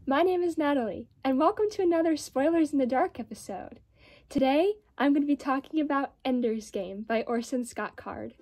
My name is Natalie, and welcome to another Spoilers in the Dark episode. Today, I'm going to be talking about Ender's Game by Orson Scott Card.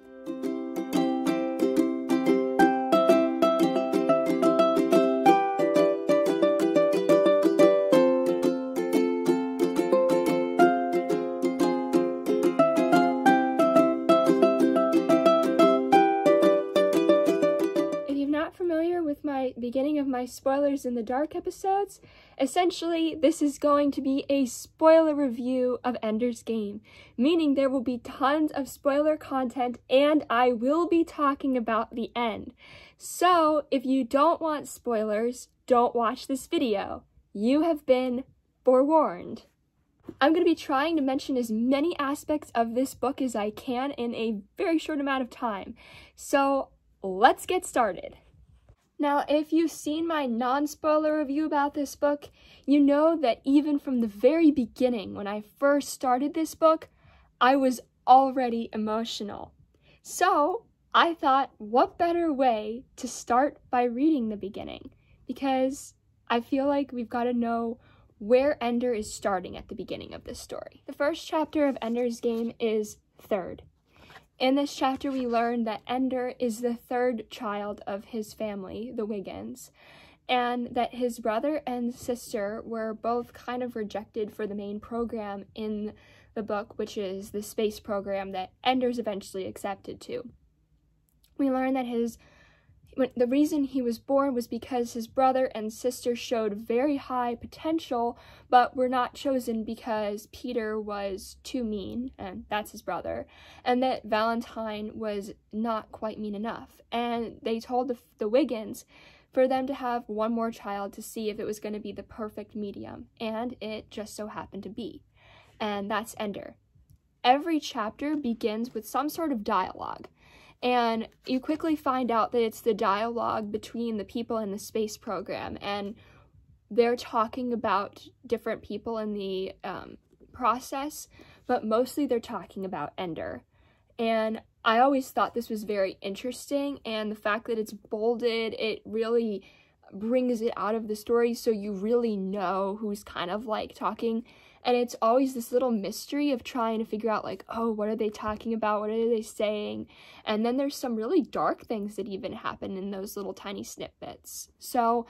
Familiar with my beginning of my Spoilers in the Dark episodes, essentially this is going to be a spoiler review of Ender's Game, meaning there will be tons of spoiler content and I will be talking about the end. So if you don't want spoilers, don't watch this video. You have been forewarned. I'm going to be trying to mention as many aspects of this book as I can in a very short amount of time. So let's get started. Now, if you've seen my non-spoiler review about this book, you know that even from the very beginning, when I first started this book, I was already emotional. So, I thought, what better way to start by reading the beginning? Because I feel like we've got to know where Ender is starting at the beginning of this story. The first chapter of Ender's Game is Third. In this chapter, we learn that Ender is the third child of his family, the Wiggins, and that his brother and sister were both kind of rejected for the main program in the book, which is the space program that Ender's eventually accepted to. We learn that the reason he was born was because his brother and sister showed very high potential, but were not chosen because Peter was too mean, and that's his brother, and that Valentine was not quite mean enough. And they told the Wiggins for them to have one more child to see if it was going to be the perfect medium, and it just so happened to be. And that's Ender. Every chapter begins with some sort of dialogue. And you quickly find out that it's the dialogue between the people in the space program, and they're talking about different people in the process, but mostly they're talking about Ender. And I always thought this was very interesting, and the fact that it's bolded, it really brings it out of the story so you really know who's kind of like talking. And it's always this little mystery of trying to figure out, like, oh, what are they talking about? What are they saying? And then there's some really dark things that even happen in those little tiny snippets. So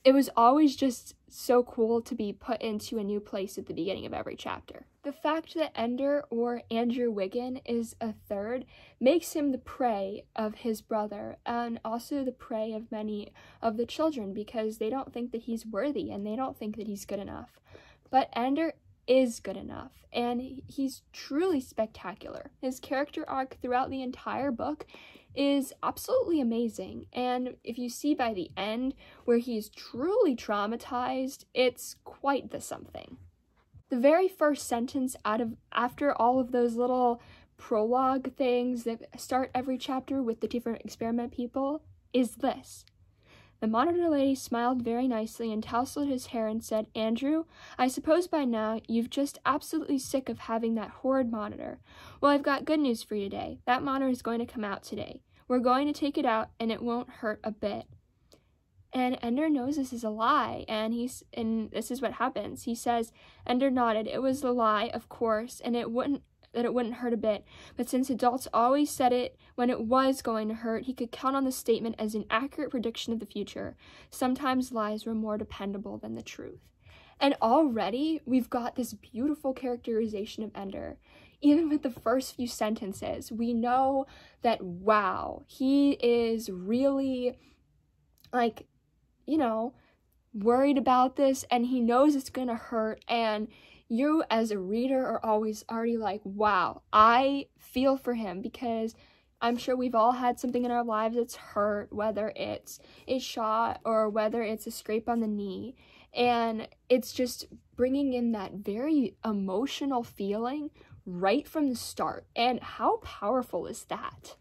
it was always just so cool to be put into a new place at the beginning of every chapter. The fact that Ender, or Andrew Wiggin, is a third makes him the prey of his brother, and also the prey of many of the children, because they don't think that he's worthy and they don't think that he's good enough. But Ender is good enough, and he's truly spectacular. His character arc throughout the entire book is absolutely amazing, and if you see by the end where he's truly traumatized, it's quite the something. The very first sentence after all of those little prologue things that start every chapter with the different experiment people is this. The monitor lady smiled very nicely and tousled his hair and said, "Andrew, I suppose by now you've just absolutely sick of having that horrid monitor. Well, I've got good news for you today. That monitor is going to come out today. We're going to take it out and it won't hurt a bit." And Ender knows this is a lie, and this is what happens. He says, Ender nodded. It was a lie, of course, and it wouldn't hurt a bit, but since adults always said it when it was going to hurt, he could count on the statement as an accurate prediction of the future. Sometimes lies were more dependable than the truth. And already, we've got this beautiful characterization of Ender. Even with the first few sentences, we know that, wow, he is really, like, you know, worried about this, and he knows it's gonna hurt, and you as a reader are always already like, wow, I feel for him, because I'm sure we've all had something in our lives that's hurt, whether it's a shot or whether it's a scrape on the knee. And it's just bringing in that very emotional feeling right from the start. And how powerful is that?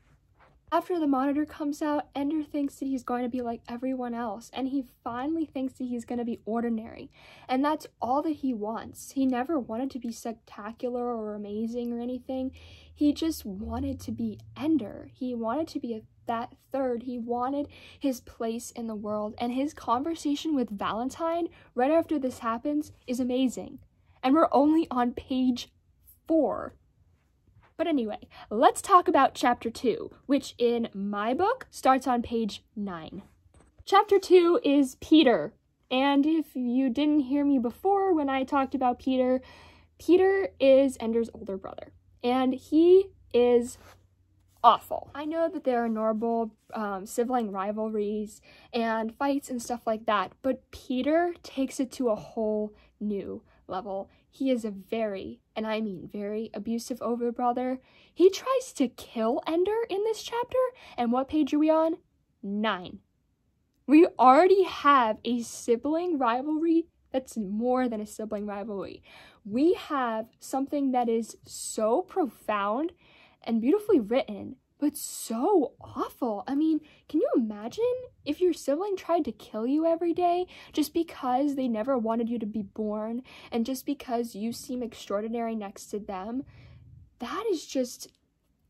After the monitor comes out, Ender thinks that he's going to be like everyone else, and he finally thinks that he's going to be ordinary, and that's all that he wants. He never wanted to be spectacular or amazing or anything. He just wanted to be Ender. He wanted to be a that third. He wanted his place in the world, and his conversation with Valentine right after this happens is amazing. And we're only on page 4. But anyway, let's talk about chapter 2, which in my book starts on page 9. Chapter 2 is Peter. And if you didn't hear me before when I talked about Peter, Peter is Ender's older brother. And he is awful. I know that there are normal sibling rivalries and fights and stuff like that, but Peter takes it to a whole new level. He is a very, and I mean very, abusive older brother. He tries to kill Ender in this chapter, and what page are we on? 9. We already have a sibling rivalry that's more than a sibling rivalry. We have something that is so profound and beautifully written, but so awful. I mean, can you imagine if your sibling tried to kill you every day just because they never wanted you to be born and just because you seem extraordinary next to them? That is just,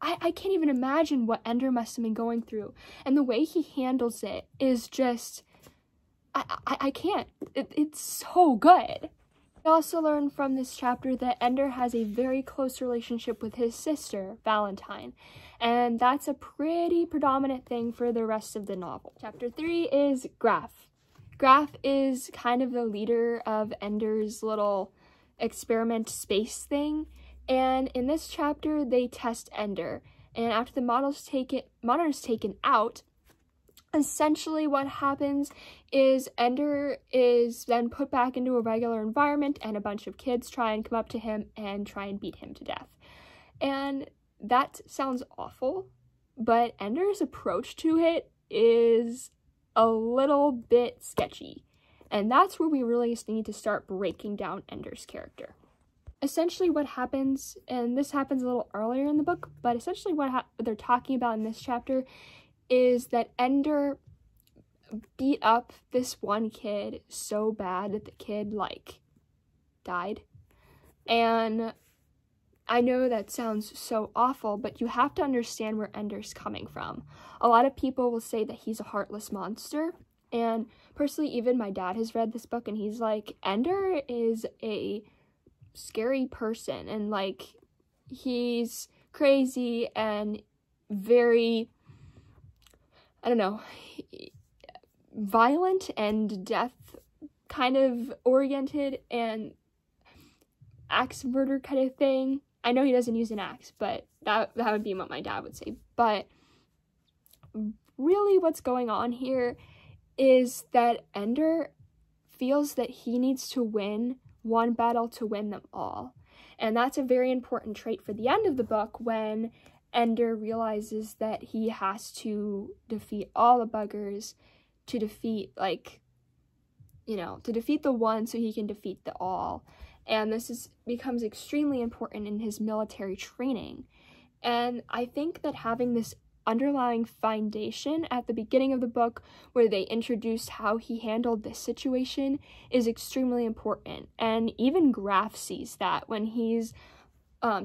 I can't even imagine what Ender must have been going through. And the way he handles it is just, I can't. It's so good. We also learn from this chapter that Ender has a very close relationship with his sister, Valentine, and that's a pretty predominant thing for the rest of the novel. Chapter 3 is Graf. Graf is kind of the leader of Ender's little experiment space thing, and in this chapter they test Ender, and after the monitor is taken out, essentially what happens is Ender is then put back into a regular environment, and a bunch of kids try and come up to him and try and beat him to death. And that sounds awful, but Ender's approach to it is a little bit sketchy. And that's where we really need to start breaking down Ender's character. Essentially what happens, and this happens a little earlier in the book, but essentially what they're talking about in this chapter is that Ender beat up this one kid so bad that the kid, died. And I know that sounds so awful, but you have to understand where Ender's coming from. A lot of people will say that he's a heartless monster, and personally, even my dad has read this book, and he's like, Ender is a scary person, and, he's crazy and very, I don't know, violent and death kind of oriented and axe murder kind of thing. I know he doesn't use an axe, but that would be what my dad would say. But really what's going on here is that Ender feels that he needs to win one battle to win them all. And that's a very important trait for the end of the book, when Ender realizes that he has to defeat all the buggers to defeat, to defeat the one so he can defeat the all. And this becomes extremely important in his military training. And I think that having this underlying foundation at the beginning of the book where they introduced how he handled this situation is extremely important. And even Graf sees that when he's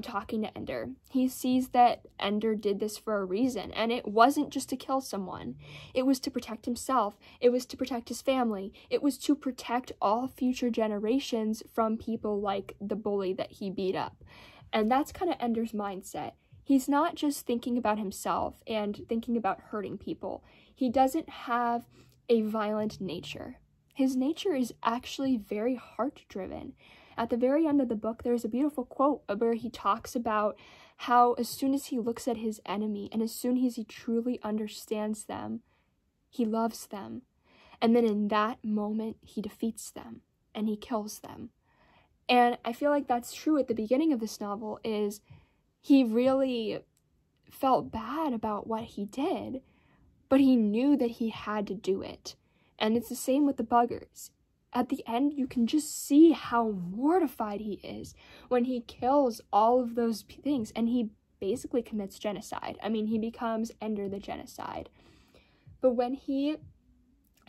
talking to Ender. He sees that Ender did this for a reason, and it wasn't just to kill someone. It was to protect himself. It was to protect his family. It was to protect all future generations from people like the bully that he beat up. And that's kind of Ender's mindset. He's not just thinking about himself and thinking about hurting people. He doesn't have a violent nature. His nature is actually very heart-driven. At the very end of the book, there's a beautiful quote where he talks about how as soon as he looks at his enemy and as soon as he truly understands them, he loves them. And then in that moment, he defeats them and he kills them. And I feel like that's true at the beginning of this novel, is he really felt bad about what he did, but he knew that he had to do it. And it's the same with the buggers. At the end, you can just see how mortified he is when he kills all of those things, and he basically commits genocide. I mean, he becomes Ender the Genocide. But when he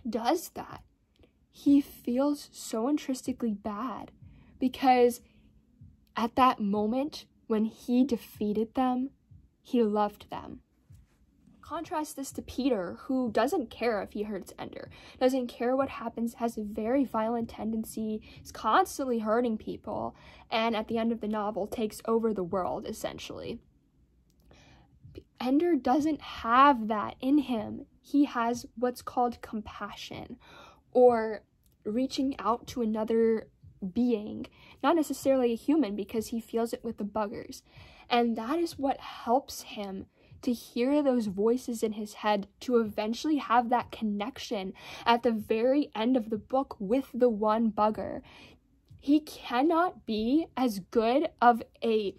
does that, he feels so intrinsically bad, because at that moment, when he defeated them, he loved them. Contrast this to Peter, who doesn't care if he hurts Ender, doesn't care what happens, has a very violent tendency, is constantly hurting people, and at the end of the novel takes over the world, essentially. Ender doesn't have that in him. He has what's called compassion, or reaching out to another being, not necessarily a human, because he feels it with the buggers. And that is what helps him to hear those voices in his head, to eventually have that connection at the very end of the book with the one bugger. He cannot be as good of a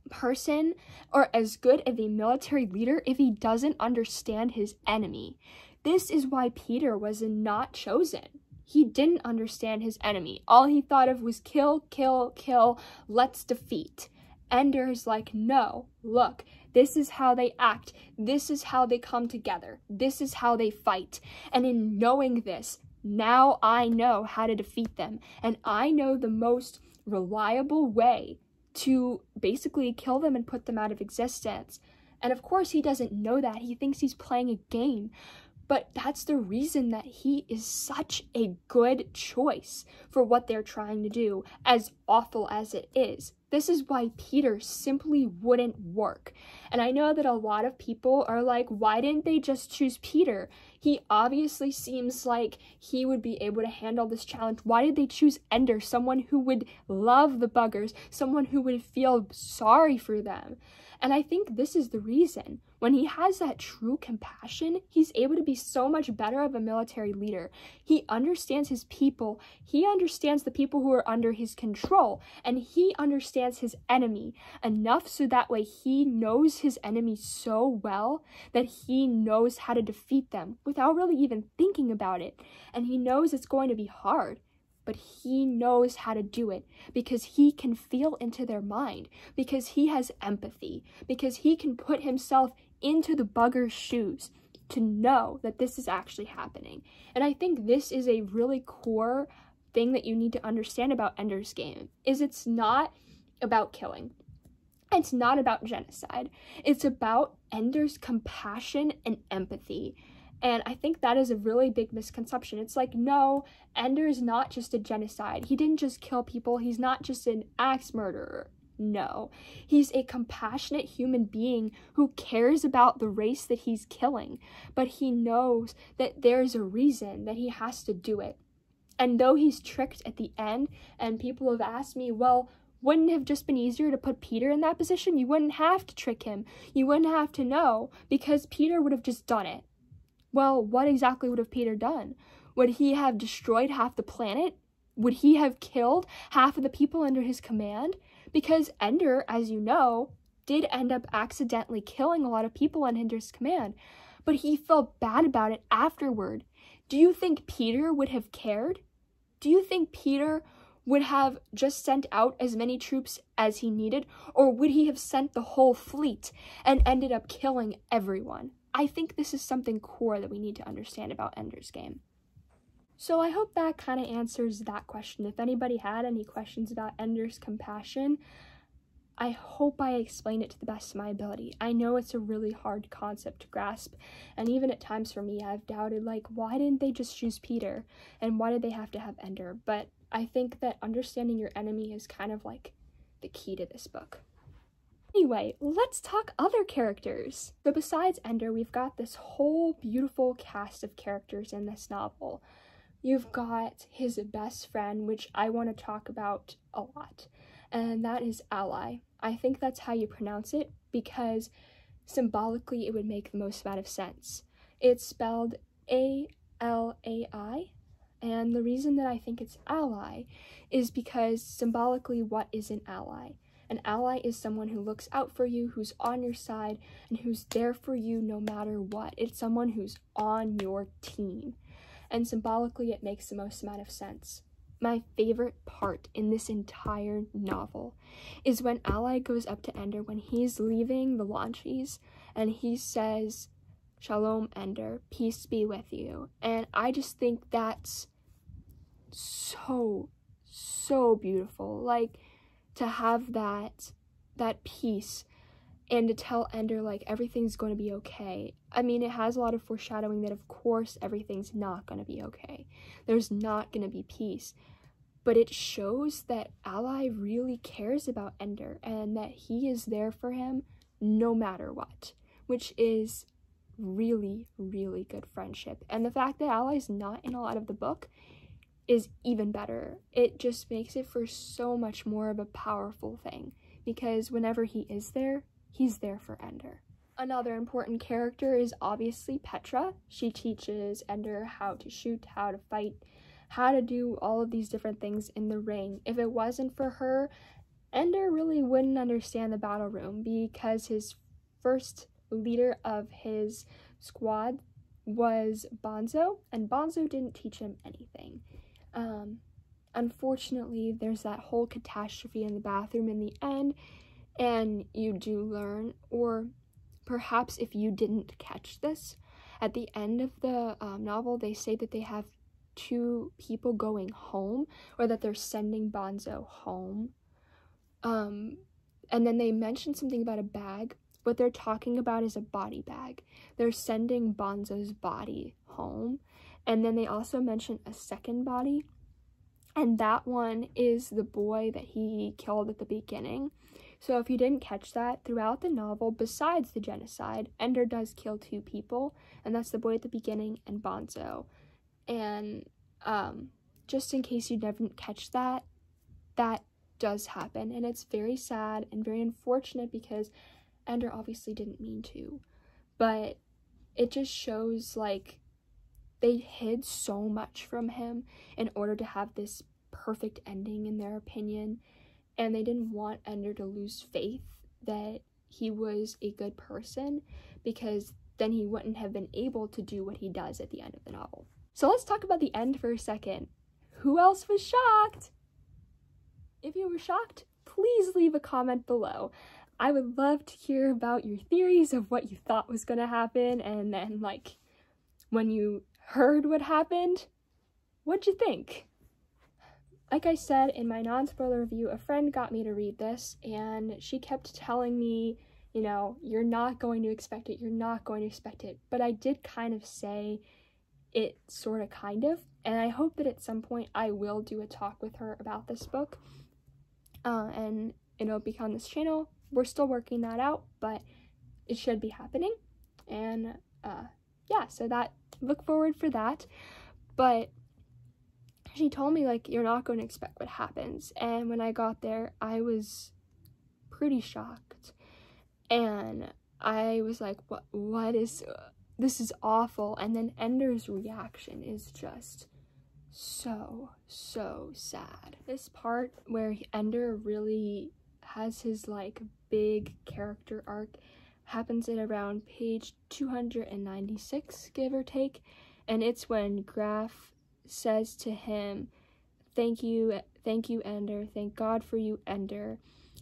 person or as good of a military leader if he doesn't understand his enemy. This is why Peter was not chosen. He didn't understand his enemy. All he thought of was kill, kill, kill, let's defeat. Ender's like, no, look, this is how they act. This is how they come together. This is how they fight. And in knowing this, now I know how to defeat them. And I know the most reliable way to basically kill them and put them out of existence. And of course he doesn't know that. He thinks he's playing a game. But that's the reason that he is such a good choice for what they're trying to do, as awful as it is. This is why Peter simply wouldn't work. And I know that a lot of people are like, why didn't they just choose Peter? He obviously seems like he would be able to handle this challenge. Why did they choose Ender, someone who would love the buggers, someone who would feel sorry for them? And I think this is the reason. When he has that true compassion, he's able to be so much better of a military leader. He understands his people. He understands the people who are under his control. And he understands his enemy enough so that way he knows his enemy so well that he knows how to defeat them without really even thinking about it. And he knows it's going to be hard, but he knows how to do it because he can feel into their mind, because he has empathy, because he can put himself into the bugger's shoes to know that this is actually happening. And I think this is a really core thing that you need to understand about Ender's Game, is it's not about killing. It's not about genocide. It's about Ender's compassion and empathy. And I think that is a really big misconception. It's like, no, Ender is not just a genocide. He didn't just kill people. He's not just an axe murderer. No, he's a compassionate human being who cares about the race that he's killing, but he knows that there's a reason that he has to do it. And though he's tricked at the end, and people have asked me, well, wouldn't it have just been easier to put Peter in that position? You wouldn't have to trick him. You wouldn't have to know, because Peter would have just done it. Well, what exactly would have Peter done? Would he have destroyed half the planet? Would he have killed half of the people under his command? Because Ender, as you know, did end up accidentally killing a lot of people on Ender's command, but he felt bad about it afterward. Do you think Peter would have cared? Do you think Peter would have just sent out as many troops as he needed, or would he have sent the whole fleet and ended up killing everyone? I think this is something core that we need to understand about Ender's Game. So I hope that kind of answers that question. If anybody had any questions about Ender's compassion, I hope I explained it to the best of my ability. I know it's a really hard concept to grasp, and even at times for me, I've doubted, like, why didn't they just choose Peter? And why did they have to have Ender? But I think that understanding your enemy is kind of like the key to this book. Anyway, let's talk other characters. So besides Ender, we've got this whole beautiful cast of characters in this novel. You've got his best friend, which I want to talk about a lot, and that is Ally. I think that's how you pronounce it, because symbolically it would make the most amount of sense. It's spelled A-L-A-I, and the reason that I think it's ally is because symbolically, what is an ally? An ally is someone who looks out for you, who's on your side, and who's there for you no matter what. It's someone who's on your team. And symbolically, it makes the most amount of sense. My favorite part in this entire novel is when Ally goes up to Ender when he's leaving the launchies, and he says, "Shalom, Ender, peace be with you." And I just think that's so beautiful. Like, to have that peace and to tell Ender, like, everything's going to be okay. I mean, it has a lot of foreshadowing that, of course, everything's not going to be okay. There's not going to be peace. But it shows that Ally really cares about Ender and that he is there for him no matter what, which is really, really good friendship. And the fact that Ally's not in a lot of the book is even better. It just makes it for so much more of a powerful thing, because whenever he is there, he's there for Ender. Another important character is obviously Petra. She teaches Ender how to shoot, how to fight, how to do all of these different things in the ring. If it wasn't for her, Ender really wouldn't understand the battle room, because his first leader of his squad was Bonzo, and Bonzo didn't teach him anything. Unfortunately, there's that whole catastrophe in the bathroom in the end, and you do learn, or perhaps if you didn't catch this, at the end of the novel, they say that they have 2 people going home, or that they're sending Bonzo home. And then they mention something about a bag. What they're talking about is a body bag. They're sending Bonzo's body home. And then they also mention a second body, and that one is the boy that he killed at the beginning. So if you didn't catch that, throughout the novel, besides the genocide, Ender does kill 2 people, and that's the boy at the beginning and Bonzo. And just in case you didn't catch that, that does happen, and it's very sad and very unfortunate, because Ender obviously didn't mean to, but it just shows, like, they hid so much from him in order to have this perfect ending, in their opinion, and they didn't want Ender to lose faith that he was a good person, because then he wouldn't have been able to do what he does at the end of the novel. So let's talk about the end for a second. Who else was shocked? If you were shocked, please leave a comment below. I would love to hear about your theories of what you thought was going to happen, and then, like, when you heard what happened, what'd you think? Like I said in my non-spoiler review, a friend got me to read this, and she kept telling me, you know, you're not going to expect it, you're not going to expect it. But I did kind of say it sort of kind of, and I hope that at some point I will do a talk with her about this book, and it'll be on this channel. We're still working that out, but it should be happening. And yeah, so that, look forward for that. But she told me, like, you're not going to expect what happens, and when I got there, I was pretty shocked, and I was like, what is, this is awful. And then Ender's reaction is just so sad. This part where Ender really has his, like, big character arc happens at around page 296, give or take, and it's when Graf says to him, thank you Ender, thank God for you, Ender.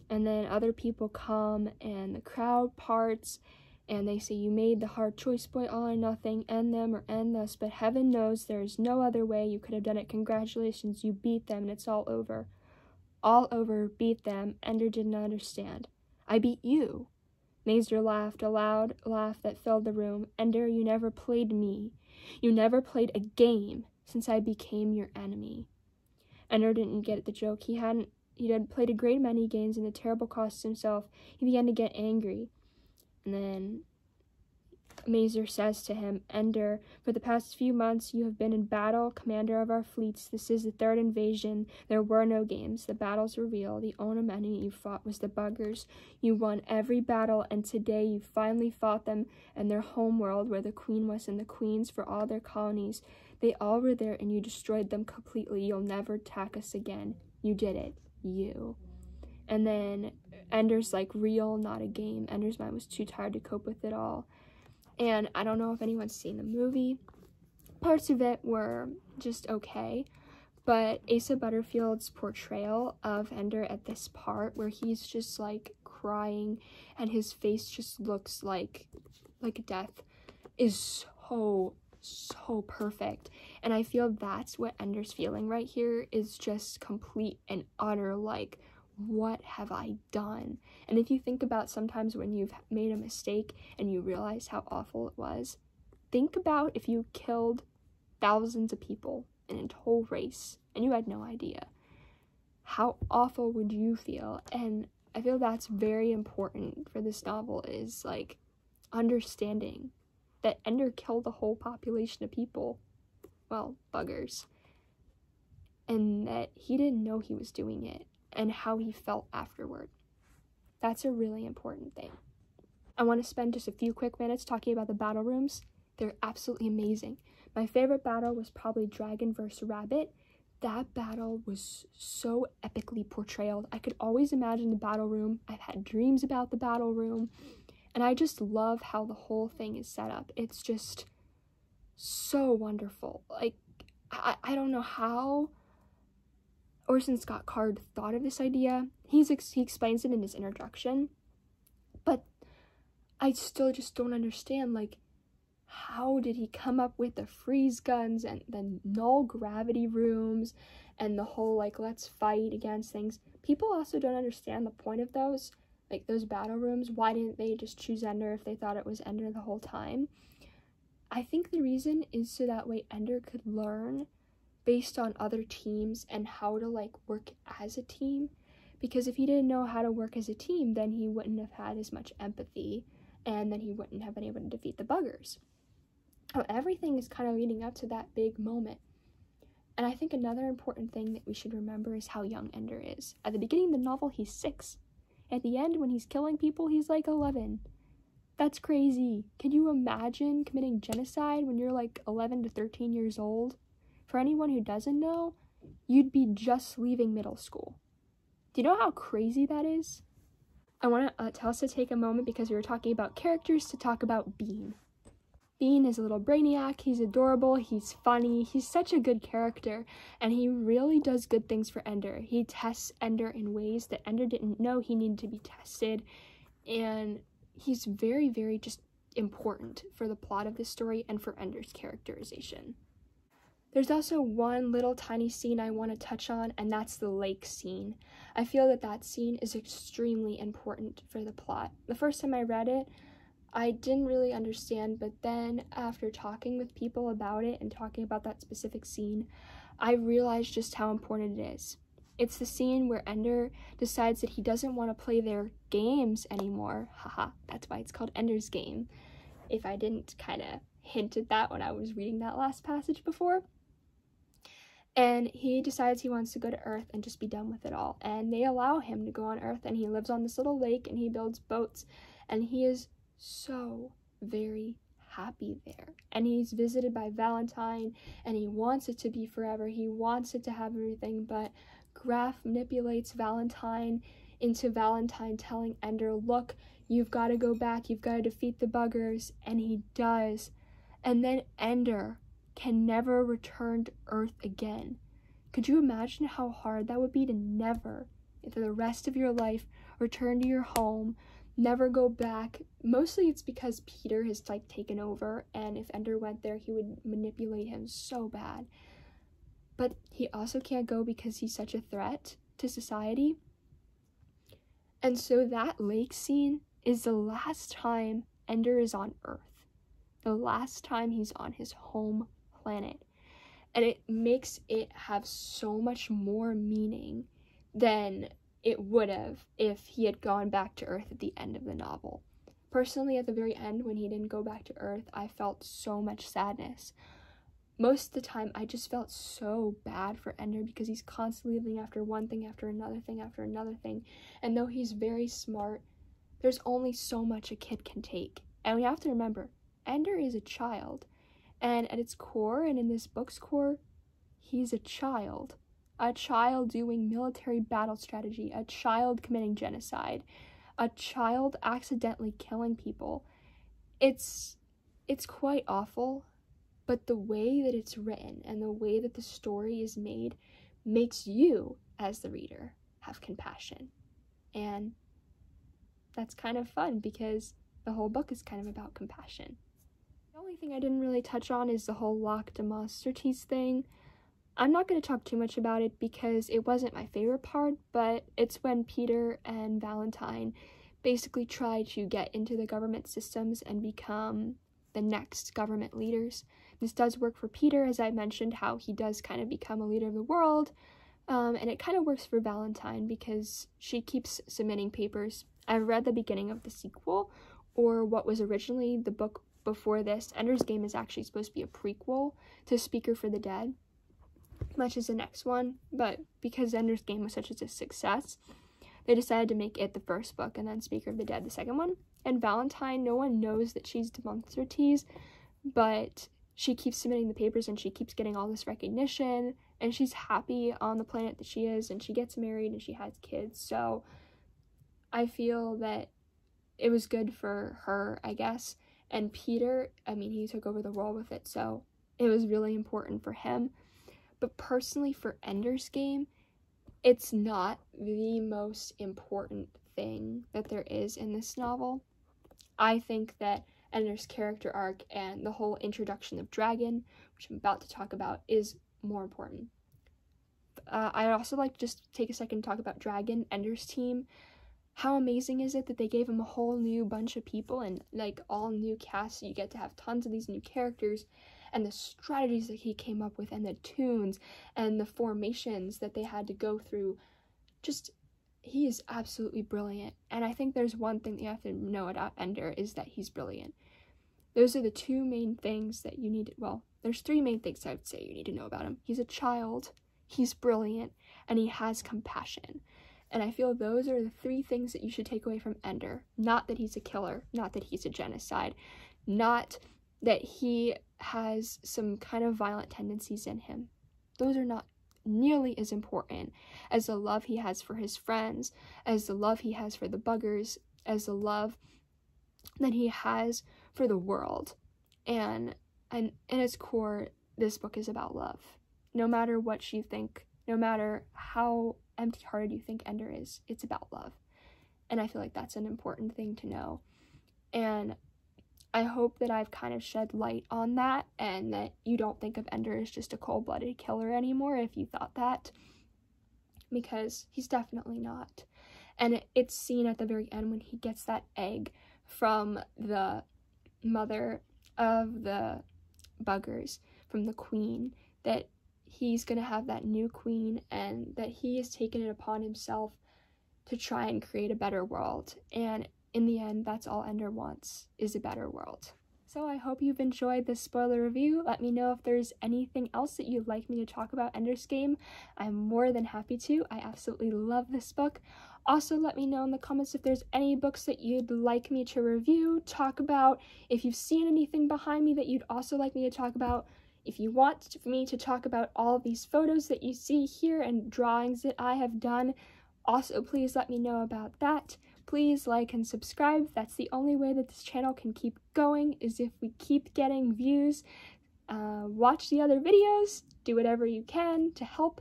And then other people come, and the crowd parts, and they say, you made the hard choice, boy, all or nothing, end them or end us, but heaven knows there's no other way, you could have done it, congratulations, you beat them, and it's all over. All over, beat them. Ender didn't understand. I beat you. Mazer laughed, a loud laugh that filled the room. Ender, you never played me. You never played a game since I became your enemy. Ender didn't get the joke. He had played a great many games, and the terrible cost himself. He began to get angry. And then Mazer says to him, Ender, for the past few months you have been in battle, commander of our fleets. This is the 3rd invasion. There were no games. The battles were real. The only enemy you fought was the buggers. You won every battle, and today you finally fought them in their home world, where the queen was and the queens for all their colonies. They all were there, and you destroyed them completely. You'll never attack us again. You did it. You. And then Ender's like, real, not a game. Ender's mind was too tired to cope with it all. And I don't know if anyone's seen the movie. Parts of it were just okay, but Asa Butterfield's portrayal of Ender at this part, where he's just, like, crying and his face just looks like death, is so perfect. And I feel that's what Ender's feeling right here, is just complete and utter, like, what have I done? And if you think about sometimes when you've made a mistake and you realize how awful it was, think about if you killed thousands of people in a whole race and you had no idea. How awful would you feel? And I feel that's very important for this novel, is like understanding that Ender killed the whole population of people, well, buggers, and that he didn't know he was doing it and how he felt afterward. That's a really important thing. I want to spend just a few quick minutes talking about the battle rooms. They're absolutely amazing. My favorite battle was probably Dragon vs. Rabbit. That battle was so epically portrayed. I could always imagine the battle room. I've had dreams about the battle room. And I just love how the whole thing is set up. It's just so wonderful. Like, I don't know how Orson Scott Card thought of this idea. He explains it in his introduction. But I still just don't understand, like, how did he come up with the freeze guns and the null gravity rooms and the whole, like, let's fight against things? People also don't understand the point of those, like, those battle rooms. Why didn't they just choose Ender if they thought it was Ender the whole time? I think the reason is so that way Ender could learn based on other teams and how to, like, work as a team. Because if he didn't know how to work as a team, then he wouldn't have had as much empathy, and then he wouldn't have been able to defeat the buggers. Everything is kind of leading up to that big moment. And I think another important thing that we should remember is how young Ender is. At the beginning of the novel, he's 6. At the end, when he's killing people, he's like 11. That's crazy. Can you imagine committing genocide when you're like 11 to 13 years old? For anyone who doesn't know, you'd be just leaving middle school. Do you know how crazy that is? I want to also take a moment, because we were talking about characters, to talk about Bean. Bean is a little brainiac. He's adorable. He's funny. He's such a good character, and he really does good things for Ender. He tests Ender in ways that Ender didn't know he needed to be tested, and he's very, very just important for the plot of this story and for Ender's characterization. There's also one little tiny scene I want to touch on, and that's the lake scene. I feel that that scene is extremely important for the plot. The first time I read it, I didn't really understand, but then after talking with people about it and talking about that specific scene, I realized just how important it is. It's the scene where Ender decides that he doesn't want to play their games anymore. Haha, that's why it's called Ender's Game, if I didn't kind of hint at that when I was reading that last passage before. And he decides he wants to go to Earth and just be done with it all. And they allow him to go on Earth, and he lives on this little lake, and he builds boats, and he is so very happy there. And he's visited by Valentine, and he wants it to be forever. He wants it to have everything, but Graf manipulates Valentine into Valentine telling Ender, look, you've got to go back, you've got to defeat the buggers, and he does. And then Ender can never return to Earth again. Could you imagine how hard that would be to never, for the rest of your life, return to your home, never go back? Mostly it's because Peter has, like, taken over, and if Ender went there, he would manipulate him so bad. But he also can't go because he's such a threat to society. And so that lake scene is the last time Ender is on Earth. The last time he's on his home planet. And it makes it have so much more meaning than it would have if he had gone back to Earth at the end of the novel. Personally, at the very end, when he didn't go back to Earth, I felt so much sadness. Most of the time, I just felt so bad for Ender because he's constantly living after one thing after another thing after another thing. And though he's very smart, there's only so much a kid can take. And we have to remember, Ender is a child. And at its core, and in this book's core, he's a child. A child doing military battle strategy, a child committing genocide, a child accidentally killing people. It's quite awful, but the way that it's written and the way that the story is made makes you, as the reader, have compassion. And that's kind of fun because the whole book is kind of about compassion. The only thing I didn't really touch on is the whole Lac de Masterties thing. I'm not going to talk too much about it because it wasn't my favorite part, but it's when Peter and Valentine basically try to get into the government systems and become the next government leaders. This does work for Peter, as I mentioned, how he does kind of become a leader of the world, and it kind of works for Valentine because she keeps submitting papers. I've read the beginning of the sequel, or what was originally the book before this. Ender's Game is actually supposed to be a prequel to Speaker for the Dead, much as the next one, but because Ender's Game was such a success, they decided to make it the first book and then Speaker of the Dead the second one. And Valentine, no one knows that she's Demonstrates, but she keeps submitting the papers and she keeps getting all this recognition, and she's happy on the planet that she is, and she gets married and she has kids. So I feel that it was good for her, I guess. And Peter, I mean, he took over the world with it, so it was really important for him. But personally, for Ender's Game, it's not the most important thing that there is in this novel. I think that Ender's character arc and the whole introduction of Dragon, which I'm about to talk about, is more important. I'd also like to just take a second to talk about Dragon, Ender's team. How amazing is it that they gave him a whole new bunch of people and like all new casts, so you get to have tons of these new characters, and the strategies that he came up with, and the tunes and the formations that they had to go through. Just, he is absolutely brilliant. And I think there's one thing that you have to know about Ender, is that he's brilliant. Those are the two main things that you need. Well, there's three main things I would say you need to know about him. He's a child, he's brilliant, and he has compassion. And I feel those are the three things that you should take away from Ender. Not that he's a killer, not that he's a genocide, not that he has some kind of violent tendencies in him. Those are not nearly as important as the love he has for his friends, as the love he has for the buggers, as the love that he has for the world. And in its core, this book is about love. No matter what you think, no matter how empty-hearted you think Ender is, it's about love. And I feel like that's an important thing to know. And I hope that I've kind of shed light on that, and that you don't think of Ender as just a cold-blooded killer anymore if you thought that, because he's definitely not. And it's seen at the very end when he gets that egg from the mother of the buggers, from the queen, that he's going to have that new queen, and that he has taken it upon himself to try and create a better world. And in the end, that's all Ender wants, is a better world. So I hope you've enjoyed this spoiler review. Let me know if there's anything else that you'd like me to talk about Ender's Game. I'm more than happy to. I absolutely love this book. Also, let me know in the comments if there's any books that you'd like me to review, talk about. If you've seen anything behind me that you'd also like me to talk about. If you want me to talk about all of these photos that you see here and drawings that I have done, also please let me know about that. Please like and subscribe. That's the only way that this channel can keep going, is if we keep getting views. Watch the other videos, do whatever you can to help.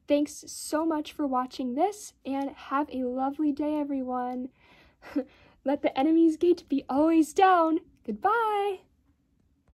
Thanks so much for watching this, and have a lovely day, everyone. Let the enemy's gate be always down. Goodbye!